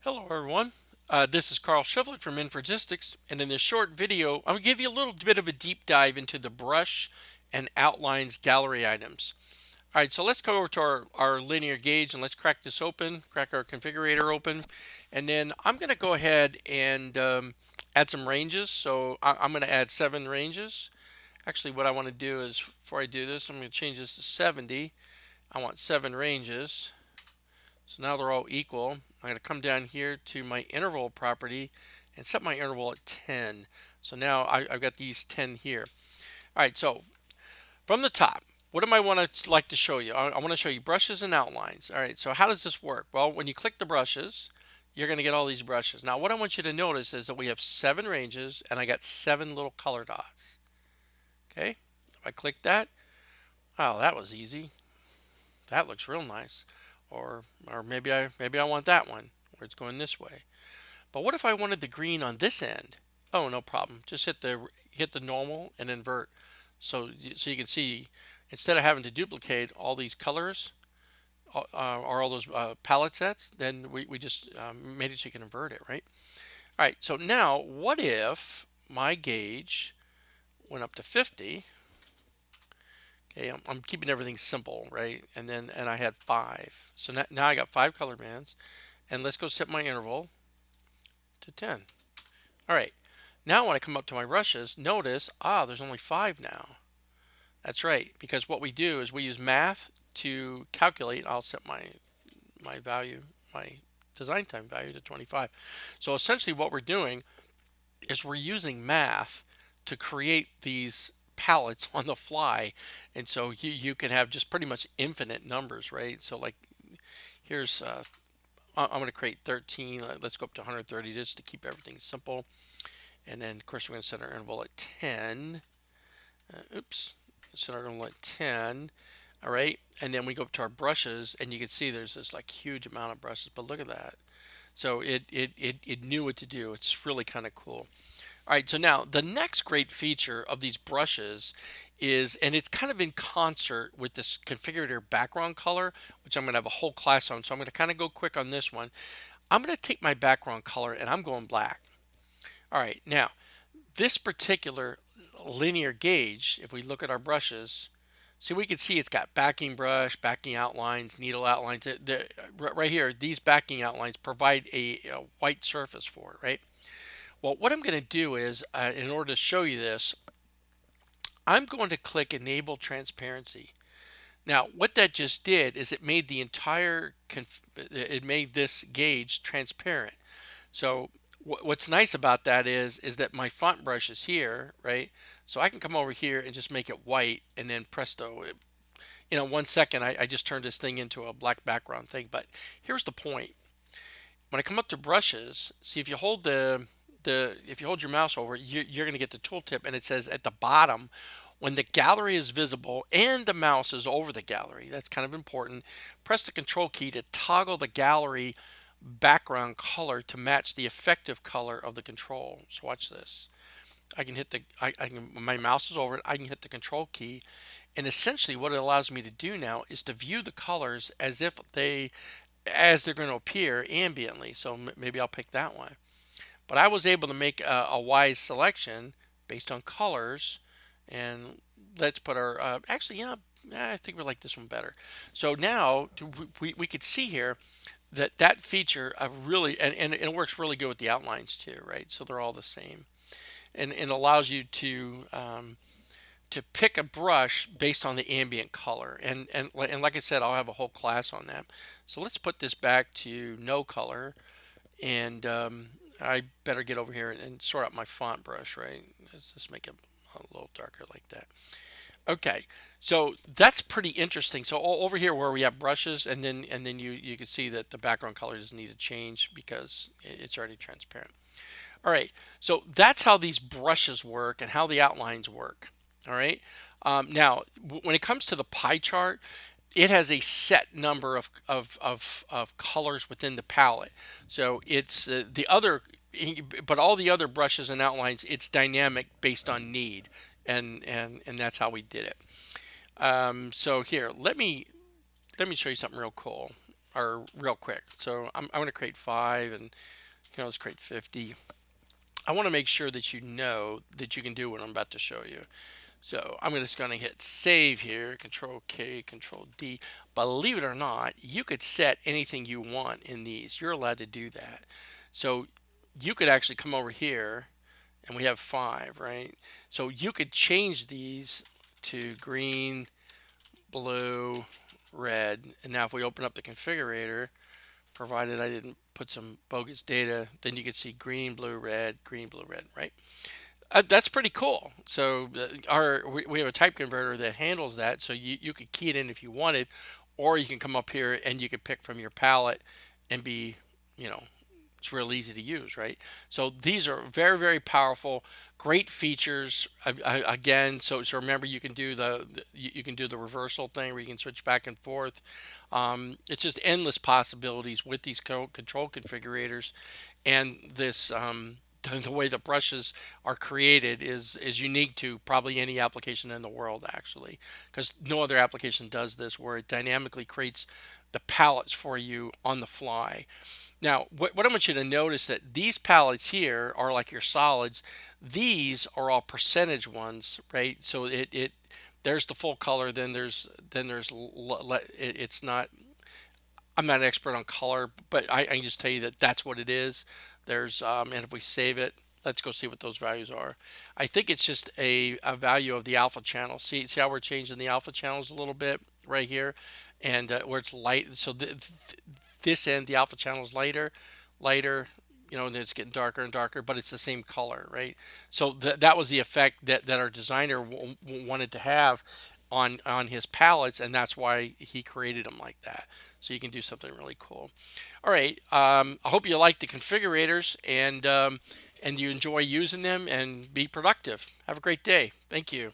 Hello everyone, this is Carl Shivlet from Infragistics, and in this short video I'm going to give you a little bit of a deep dive into the brush and outlines gallery items. Alright, so let's go over to our linear gauge and let's crack this open, crack our configurator open, and then I'm going to go ahead and add some ranges. So I'm going to add 7 ranges. Actually, what I want to do is, before I do this, I'm going to change this to 70. I want 7 ranges. So now they're all equal. I'm going to come down here to my interval property and set my interval at 10. So now I've got these 10 here. All right, so from the top, what am I want to like to show you? I want to show you brushes and outlines. All right, so how does this work? Well, when you click the brushes, you're going to get all these brushes. Now, what I want you to notice is that we have 7 ranges and I got 7 little color dots. Okay, if I click that, oh, that was easy. That looks real nice. Or maybe I want that one where it's going this way. But what if I wanted the green on this end? Oh, no problem. Just hit the normal and invert. So you can see, instead of having to duplicate all these colors or all those palette sets, then we just made it so you can invert it, right? All right, so now what if my gauge went up to 50? Okay, I'm keeping everything simple, right? And I had 5. So now I got 5 color bands. And let's go set my interval to 10. All right. Now when I come up to my brushes, notice, there's only 5 now. That's right, because what we do is we use math to calculate. I'll set my value, my design time value to 25. So essentially what we're doing is we're using math to create these palettes on the fly. And so you can have just pretty much infinite numbers, right? So like here's I'm going to create 13. Let's go up to 130 just to keep everything simple. And then, of course, we're going to set our interval at 10. Set our interval at 10. All right. And then we go up to our brushes, and you can see there's this like huge amount of brushes. But look at that. So it knew what to do. It's really kind of cool. All right, so now the next great feature of these brushes is, and it's kind of in concert with this configurator background color, which I'm going to have a whole class on. So I'm going to kind of go quick on this one. I'm going to take my background color and I'm going black. All right, now this particular linear gauge, if we look at our brushes, see we can see it's got backing brush, backing outlines, needle outlines. Right here, these backing outlines provide a white surface for it, right? Well, what I'm going to do is, in order to show you this, I'm going to click Enable Transparency. Now, what that just did is it made the entire, it made this gauge transparent. So what's nice about that is that my font brush is here, right? So I can come over here and just make it white, and then presto, 1 second, I just turned this thing into a black background thing. But here's the point. When I come up to brushes, see if you hold if you hold your mouse over it, you're going to get the tooltip, and it says at the bottom, when the gallery is visible and the mouse is over the gallery, that's kind of important, press the control key to toggle the gallery background color to match the effective color of the control. So watch this. I can hit my mouse is over it, I can hit the control key, and essentially what it allows me to do now is to view the colors as if as they're going to appear ambiently. So maybe I'll pick that one. But I was able to make a wise selection based on colors. And let's put our, actually, I think we like this one better. So now we could see here that feature of really, and it works really good with the outlines too, right? So they're all the same. And it allows you to pick a brush based on the ambient color. And like I said, I'll have a whole class on that. So let's put this back to no color. And I better get over here and sort out my font brush, right? Let's just make it a little darker like that. Okay, so that's pretty interesting. So over here where we have brushes, and then you can see that the background color doesn't need to change because it's already transparent. All right, so that's how these brushes work and how the outlines work. All right, now when it comes to the pie chart, it has a set number of colors within the palette. So it's but all the other brushes and outlines, it's dynamic based on need, and that's how we did it. So here, let me show you something real cool. are real quick. So I'm going to create 5, and let's create 50. I want to make sure that you know that you can do what I'm about to show you. So I'm just going to hit save here, Control K, Control D. Believe it or not, you could set anything you want in these. You're allowed to do that. So you could actually come over here, and we have 5, right? So you could change these to green, blue, red. And now if we open up the configurator, provided I didn't put some bogus data, then you can see green, blue, red, right? That's pretty cool. So we have a type converter that handles that. So you could key it in if you wanted, or you can come up here and you could pick from your palette and be, you know, it's real easy to use, right? So these are very, very powerful, great features. Again, so remember, you can do you can do the reversal thing where you can switch back and forth. It's just endless possibilities with these control configurators, and this. The way the brushes are created is unique to probably any application in the world, actually, because no other application does this, where it dynamically creates the palettes for you on the fly. Now, what I want you to notice, that these palettes here are like your solids. These are all percentage ones, right? So it there's the full color. It's not. I'm not an expert on color, but I can just tell you that that's what it is. And if we save it, let's go see what those values are. I think it's just a value of the alpha channel. See how we're changing the alpha channels a little bit right here, and where it's light. So this end, the alpha channel is lighter, and it's getting darker and darker, but it's the same color, right? So that was the effect that our designer wanted to have on his palettes, and that's why he created them like that. So you can do something really cool. All right, I hope you like the configurators, and you enjoy using them and be productive. Have a great day. Thank you.